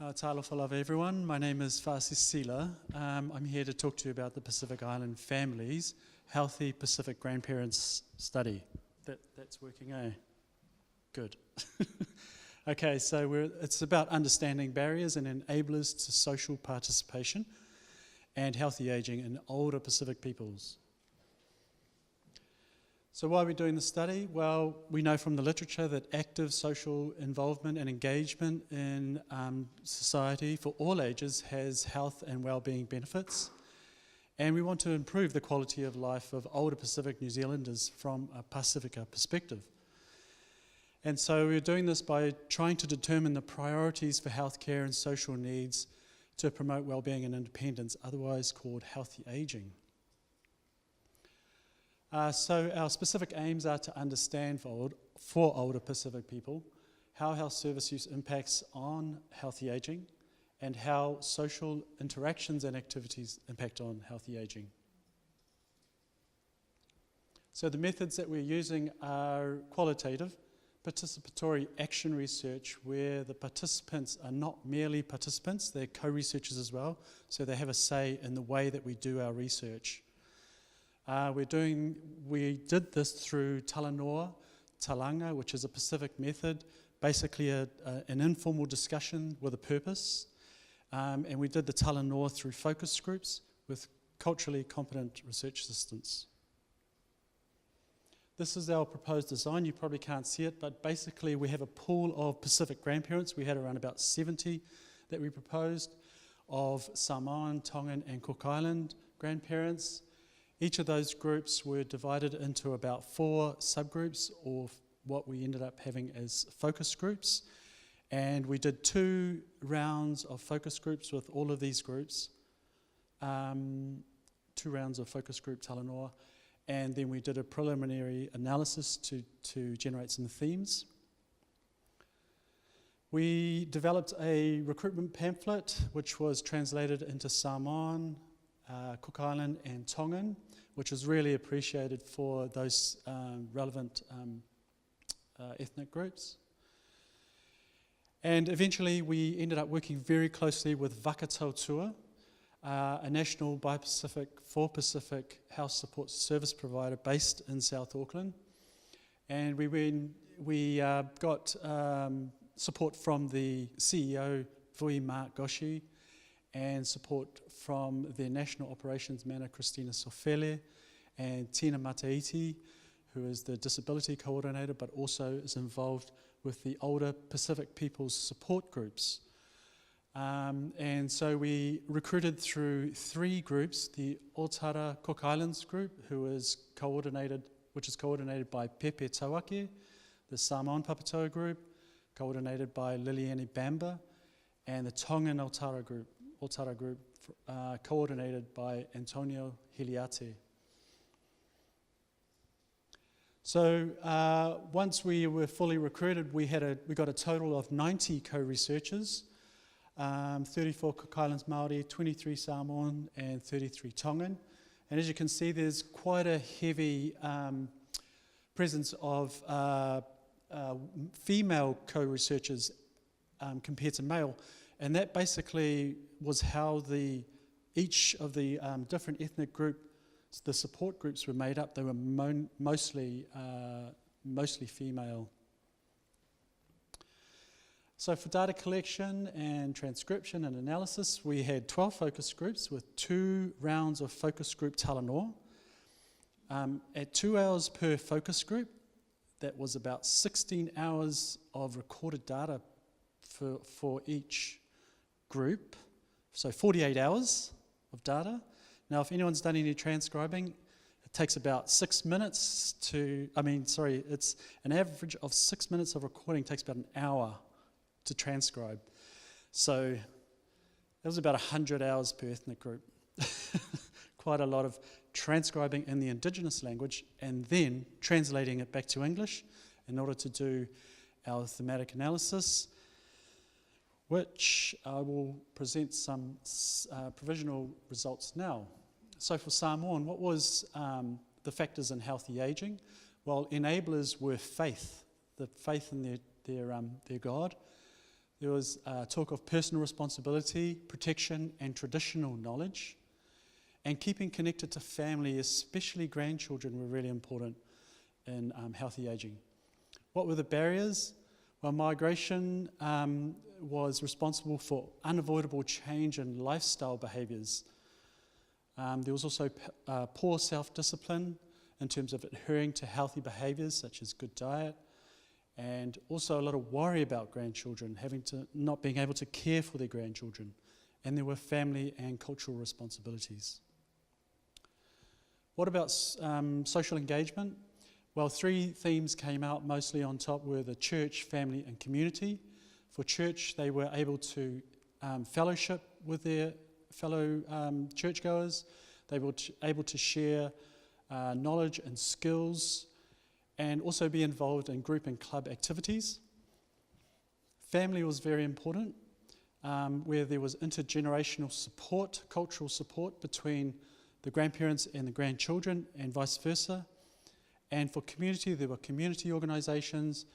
Talofa everyone. My name is Faasisila. I'm here to talk to you about the Pacific Island Families Healthy Pacific Grandparents Study. That's working, eh? Good. Okay, so it's about understanding barriers and enablers to social participation and healthy aging in older Pacific peoples. So why are we doing the study? Well, we know from the literature that active social involvement and engagement in society for all ages has health and well-being benefits. And we want to improve the quality of life of older Pacific New Zealanders from a Pacifica perspective. And so we're doing this by trying to determine the priorities for healthcare and social needs to promote well-being and independence, otherwise called healthy aging. So our specific aims are to understand for older Pacific people how health service use impacts on healthy aging and how social interactions and activities impact on healthy aging. So the methods that we're using are qualitative, participatory action research, where the participants are not merely participants, they're co-researchers as well, so they have a say in the way that we do our research. We did this through Talanoa Talanga, which is a Pacific method, basically an informal discussion with a purpose. And we did the Talanoa through focus groups with culturally competent research assistants. This is our proposed design. You probably can't see it, but basically we have a pool of Pacific grandparents. We had around about 70 that we proposed of Samoan, Tongan and Cook Island grandparents. Each of those groups were divided into about 4 subgroups, or what we ended up having as focus groups. And we did 2 rounds of focus groups with all of these groups, 2 rounds of focus group Talanoa, and then we did a preliminary analysis to generate some themes. We developed a recruitment pamphlet which was translated into Samoan, Cook Island and Tongan, which was really appreciated for those relevant ethnic groups. And eventually we ended up working very closely with Vakatautua, a national bi-Pacific, for-Pacific health support service provider based in South Auckland. And we got support from the CEO, Vui Mark Goshi, and support from their National Operations Manager, Christina Sofele, and Tina Mataiti, who is the Disability Coordinator, but also is involved with the older Pacific people's support groups. And so we recruited through 3 groups, the Otara Cook Islands group, which is coordinated by Pepe Tauake, the Samoan Papatoa group, coordinated by Liliane Bamba, and the Tongan Otara group, coordinated by Antonio Hiliate. So once we were fully recruited, we got a total of 90 co-researchers, 34 Cook Islands Māori, 23 Samoan, and 33 Tongan. And as you can see, there's quite a heavy presence of female co-researchers compared to male. And that basically was how each of the different ethnic groups, the support groups were made up. They were mostly female. So for data collection and transcription and analysis, we had 12 focus groups with 2 rounds of focus group Talanoa. At 2 hours per focus group, that was about 16 hours of recorded data for each group, so 48 hours of data. Now, if anyone's done any transcribing, it takes about 6 minutes it's an average of 6 minutes of recording takes about an hour to transcribe. So that was about 100 hours per ethnic group. Quite a lot of transcribing in the Indigenous language and then translating it back to English in order to do our thematic analysis, which I will present some provisional results now. So for Samoan, what was the factors in healthy aging? Well, enablers were faith, the faith in their God, There was talk of personal responsibility, protection, and traditional knowledge. And keeping connected to family, especially grandchildren, were really important in healthy aging. What were the barriers? Well, migration was responsible for unavoidable change in lifestyle behaviours. There was also poor self-discipline in terms of adhering to healthy behaviours such as good diet, and also a lot of worry about grandchildren, not being able to care for their grandchildren. And there were family and cultural responsibilities. What about social engagement? Well, 3 themes came out mostly on top were the church, family, and community. For church, they were able to fellowship with their fellow churchgoers. They were able to share knowledge and skills, and also be involved in group and club activities. Family was very important, where there was intergenerational support, cultural support between the grandparents and the grandchildren, and vice versa. And for community, there were community organisations,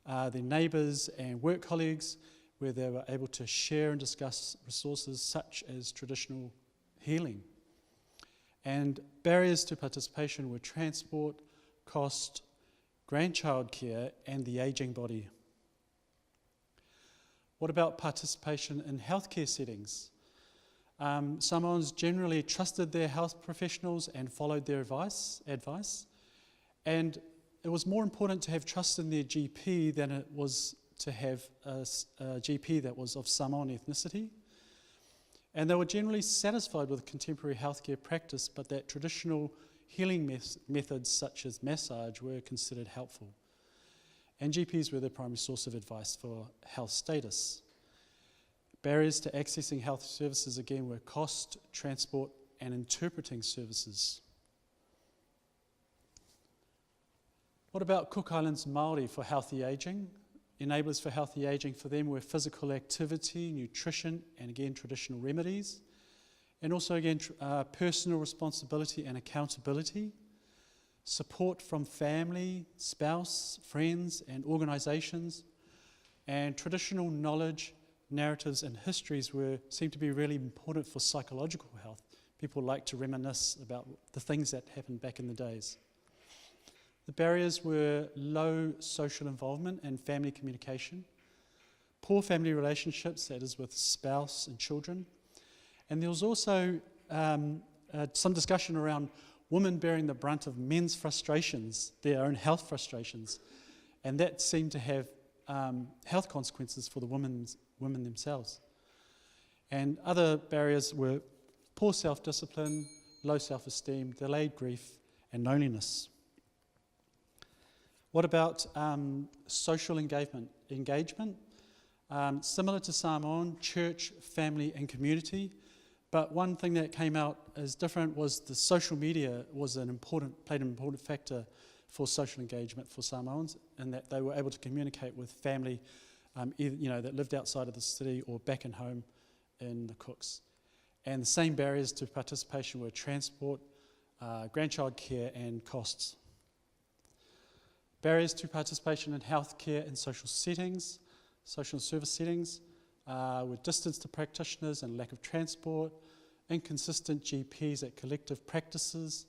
their neighbours and work colleagues, where they were able to share and discuss resources such as traditional healing. And barriers to participation were transport, cost, grandchild care, and the ageing body. What about participation in healthcare settings? Samoans generally trusted their health professionals and followed their advice. And it was more important to have trust in their GP than it was to have a GP that was of Samoan ethnicity. And they were generally satisfied with contemporary healthcare practice, but that traditional healing methods such as massage were considered helpful. And GPs were the primary source of advice for health status. Barriers to accessing health services again were cost, transport, and interpreting services. What about Cook Islands Māori for healthy ageing? Enablers for healthy ageing for them were physical activity, nutrition, and again traditional remedies. And also again personal responsibility and accountability, support from family, spouse, friends, and organisations, and traditional knowledge, narratives, and histories seem to be really important for psychological health. People like to reminisce about the things that happened back in the days. The barriers were low social involvement and family communication, poor family relationships, that is with spouse and children, and there was also some discussion around women bearing the brunt of men's frustrations, their own health frustrations, and that seemed to have health consequences for the women themselves. And other barriers were poor self-discipline, low self-esteem, delayed grief, and loneliness. What about social engagement? Similar to Samoan, church, family, and community, but one thing that came out as different was the social media played an important factor for social engagement for Samoans, in that they were able to communicate with family either, that lived outside of the city or back in home in the Cooks. And the same barriers to participation were transport, grandchild care, and costs. Barriers to participation in healthcare and social settings, social service settings, were distance to practitioners and lack of transport, inconsistent GPs at collective practices,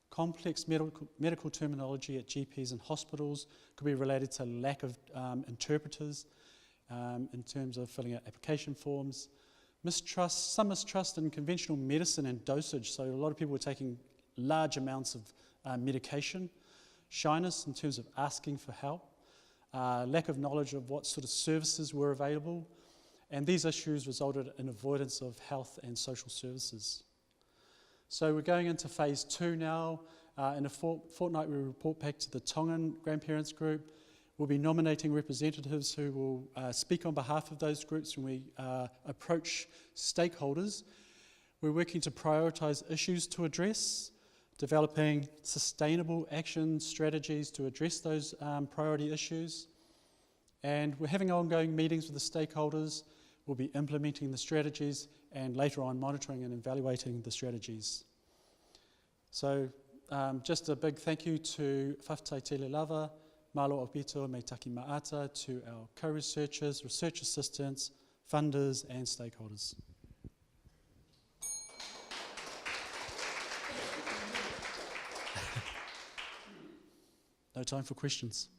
complex medical terminology at GPs and hospitals could be related to lack of interpreters in terms of filling out application forms, some mistrust in conventional medicine and dosage, so a lot of people were taking large amounts of medication, shyness in terms of asking for help, lack of knowledge of what sort of services were available, and these issues resulted in avoidance of health and social services. So we're going into phase 2 now. In a fortnight we report back to the Tongan grandparents group. We'll be nominating representatives who will speak on behalf of those groups when we approach stakeholders. We're working to prioritise issues to address, developing sustainable action strategies to address those priority issues. And we're having ongoing meetings with the stakeholders. We'll be implementing the strategies and later on monitoring and evaluating the strategies. So just a big thank you to Whawhataitele Lava, Malo opito me taki maata to our co-researchers, research assistants, funders and stakeholders. No time for questions.